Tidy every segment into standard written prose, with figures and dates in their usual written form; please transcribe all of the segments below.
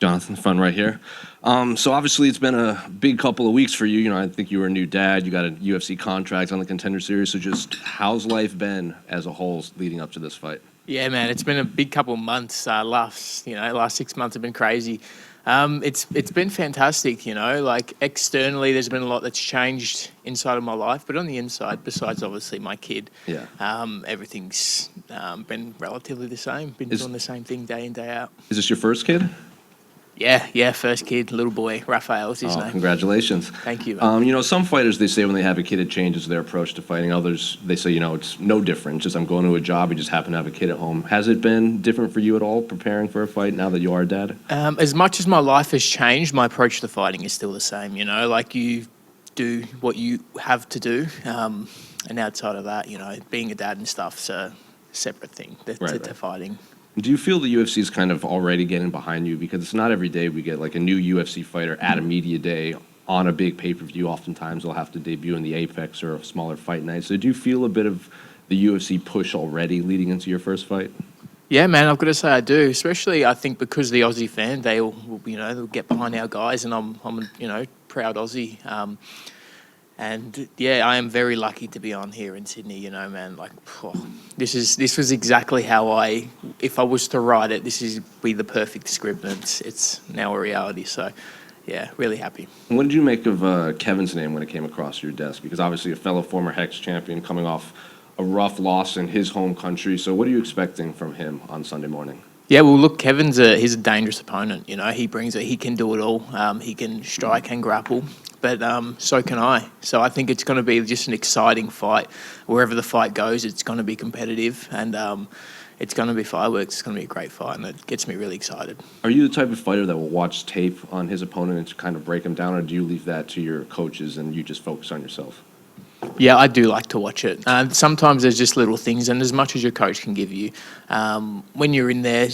Jonathan, front right here. So obviously it's been a big couple of weeks for you. You know, I think you were a new dad. You got a UFC contract on the Contender Series. So just how's life been as a whole leading up to this fight? Yeah, man, it's been a big couple of months. Last 6 months have been crazy. It's been fantastic. Like externally, there's been a lot that's changed inside of my life, but on the inside, besides obviously my kid, Yeah. everything's been relatively the same. Been doing the same thing day in day out. Is this your first kid? Yeah, first kid, little boy, Raphael's his name. Congratulations. Thank you, man. You know, some fighters, they say when they have a kid, it changes their approach to fighting. Others, they say, you know, it's no different. Just I'm going to a job, I just happen to have a kid at home. Has it been different for you at all, preparing for a fight now that you are a dad? As much as my life has changed, my approach to fighting is still the same. Like you do what you have to do, and outside of that, being a dad and stuff's a separate thing to fighting. Do you feel the UFC is kind of already getting behind you? Because it's not every day we get like a new UFC fighter at a media day on a big pay-per-view. Oftentimes they'll have to debut in the Apex or a smaller fight night. So do you feel a bit of the UFC push already leading into your first fight? Yeah, man, I've got to say I do. Especially, I think because the Aussie fan, they'll get behind our guys, and I'm proud Aussie. And yeah, I am very lucky to be on here in Sydney. Man, like this was exactly how if I was to write it, this is be the perfect script, and it's now a reality. So yeah, really happy. And what did you make of Kevin's name when it came across your desk? Because obviously a fellow former Hex champion coming off a rough loss in his home country. So what are you expecting from him on Sunday morning? Yeah, well, look, he's a dangerous opponent. He brings it. He can do it all. He can strike and grapple, but so can I. So I think it's going to be just an exciting fight. Wherever the fight goes, it's going to be competitive, and it's going to be fireworks. It's going to be a great fight, and it gets me really excited. Are you the type of fighter that will watch tape on his opponent and to kind of break him down, or do you leave that to your coaches and you just focus on yourself? Yeah, I do like to watch it. Sometimes there's just little things, and as much as your coach can give you, when you're in there,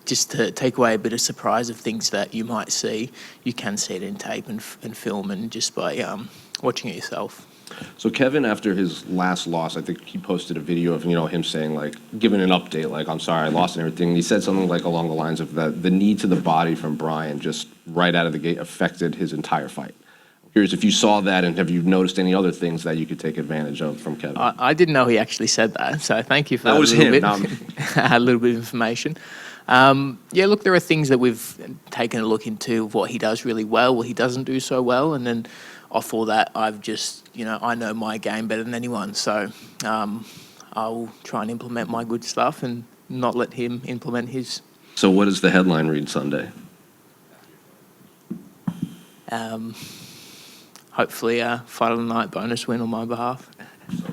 just to take away a bit of surprise of things that you might see, you can see it in tape and film, and just by watching it yourself. So Kevin, after his last loss, I think he posted a video of him saying, like, giving an update, like, I'm sorry I lost and everything. And he said something like along the lines of that the knee to the body from Brian just right out of the gate affected his entire fight. Curious if you saw that, and have you noticed any other things that you could take advantage of from Kevin? I didn't know he actually said that, so thank you for that. That was him. A little bit of information. Yeah, look, there are things that we've taken a look into of what he does really well, what he doesn't do so well, and then off all that, I've just, I know my game better than anyone, so I'll try and implement my good stuff and not let him implement his. So what does the headline read Sunday? Hopefully a fight of the night bonus win on my behalf.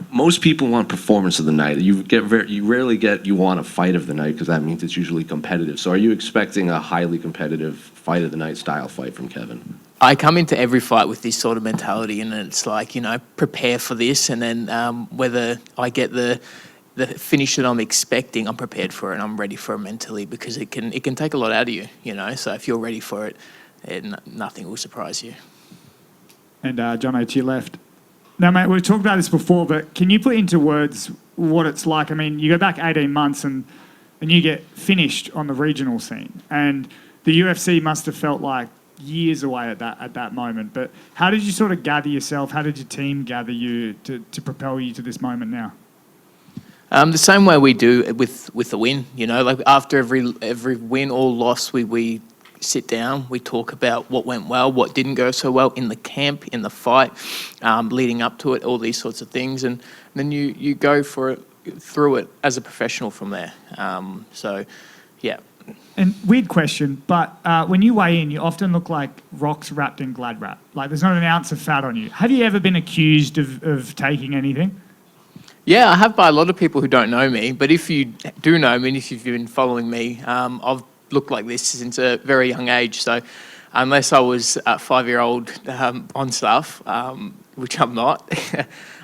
Most people want performance of the night. You rarely get you want a fight of the night, because that means it's usually competitive. So are you expecting a highly competitive fight of the night style fight from Kevin? I come into every fight with this sort of mentality, and it's like, prepare for this, and then whether I get the finish that I'm expecting, I'm prepared for it, and I'm ready for it mentally, because it can take a lot out of you, So if you're ready for it, nothing will surprise you. And Jono, to your left. Now, mate, we've talked about this before, but can you put into words what it's like? I mean, you go back 18 months and you get finished on the regional scene, and the UFC must have felt like years away at that moment. But how did you sort of gather yourself? How did your team gather you to propel you to this moment now? The same way we do with the win. Like after every win or loss, we sit down, we talk about what went well, what didn't go so well in the camp, in the fight, leading up to it, all these sorts of things, and then you go through it as a professional from there. So, yeah. And weird question, but when you weigh in, you often look like rocks wrapped in Glad wrap. Like there's not an ounce of fat on you. Have you ever been accused of taking anything? Yeah, I have by a lot of people who don't know me, but if you do know me, and if you've been following me, I've looked like this since a very young age. So unless I was a 5-year-old on stuff, which I'm not,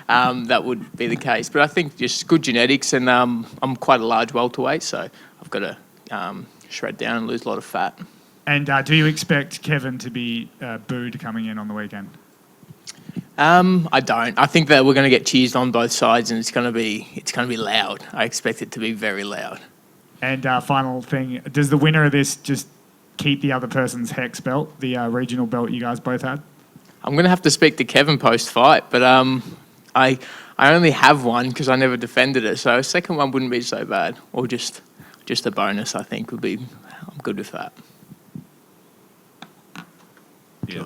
that would be the case. But I think just good genetics, and I'm quite a large welterweight, so I've got to shred down and lose a lot of fat. And do you expect Kevin to be booed coming in on the weekend? I don't. I think that we're going to get cheersed on both sides, and it's going to be loud. I expect it to be very loud. And final thing, does the winner of this just keep the other person's hex belt, the regional belt you guys both had? I'm going to have to speak to Kevin post-fight, but I only have one because I never defended it, so a second one wouldn't be so bad, or just a bonus, I think, would be. I'm good with that. Yeah,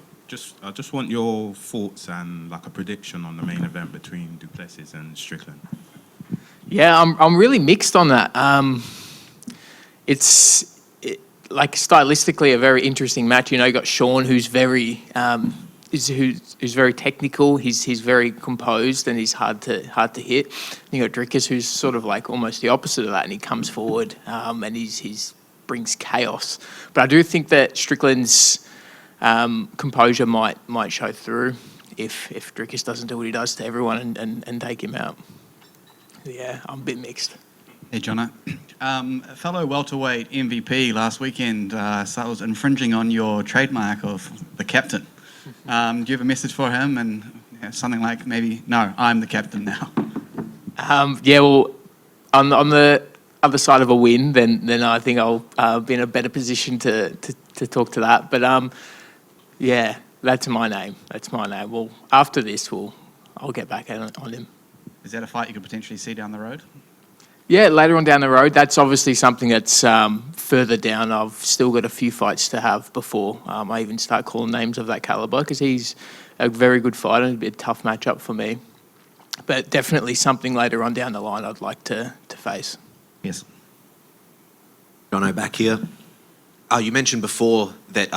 I just want your thoughts and like a prediction on the main event between Duplessis and Strickland. Yeah, I'm really mixed on that. Like stylistically a very interesting match. You know, you got Sean, who's very who's very technical. He's very composed and he's hard to hit. You got Drickus, who's sort of like almost the opposite of that, and he comes forward and he's brings chaos. But I do think that Strickland's composure might show through if Drickus doesn't do what he does to everyone and take him out. Yeah, I'm a bit mixed. Hey, Jono. A fellow welterweight MVP last weekend was infringing on your trademark of the captain. Do you have a message for him? And something like maybe, no, I'm the captain now. Yeah, well, on the other side of a win, then I think I'll be in a better position to talk to that. But yeah, that's my name. That's my name. Well, after this, I'll get back on him. Is that a fight you could potentially see down the road? Yeah, later on down the road. That's obviously something that's further down. I've still got a few fights to have before I even start calling names of that caliber, because he's a very good fighter. It'd be a tough matchup for me. But definitely something later on down the line I'd like to face. Yes. Jono, back here. You mentioned before that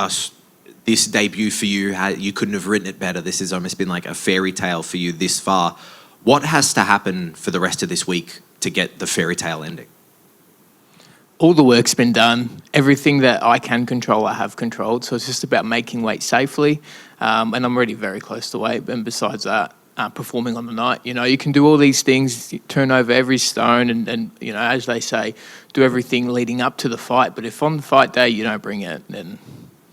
this debut for you, you couldn't have written it better. This has almost been like a fairy tale for you this far. What has to happen for the rest of this week to get the fairy tale ending? All the work's been done. Everything that I can control, I have controlled. So it's just about making weight safely. And I'm already very close to weight. And besides that, performing on the night. You know, you can do all these things, turn over every stone and, you know, as they say, do everything leading up to the fight. But if on the fight day you don't bring it, then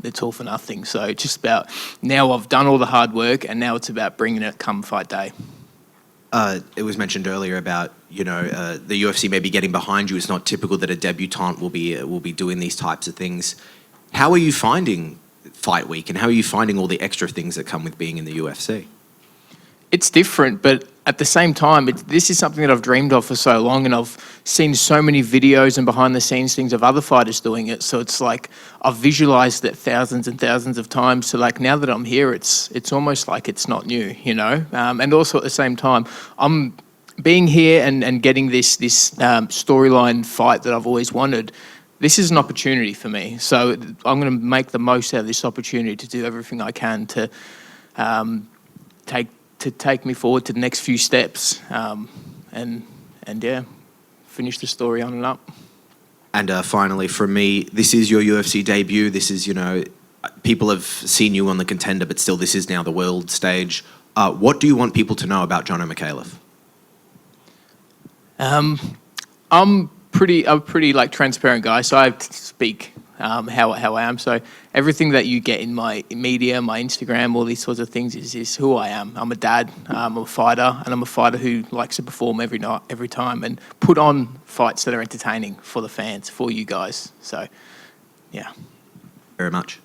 it's all for nothing. So it's just about, now I've done all the hard work and now it's about bringing it come fight day. It was mentioned earlier about, you know, the UFC maybe getting behind you. It's not typical that a debutant will be doing these types of things. How are you finding fight week, and how are you finding all the extra things that come with being in the UFC? It's different, but at the same time, this is something that I've dreamed of for so long, and I've seen so many videos and behind-the-scenes things of other fighters doing it. So it's like I've visualized it thousands and thousands of times. So like now that I'm here, it's almost like it's not new, you know. And also at the same time, I'm being here and getting this storyline fight that I've always wanted. This is an opportunity for me. So I'm going to make the most out of this opportunity to do everything I can to take me forward to the next few steps, and yeah, finish the story on and up. And finally, from me, this is your UFC debut. This is, you know, people have seen you on the Contender, but still, this is now the world stage. What do you want people to know about Jonathan Micallef? I'm a pretty like transparent guy, so I speak how I am. So everything that you get in my media, my Instagram, all these sorts of things is who I am. I'm a dad, I'm a fighter, and I'm a fighter who likes to perform every night, every time, and put on fights that are entertaining for the fans, for you guys. So, yeah. Very much.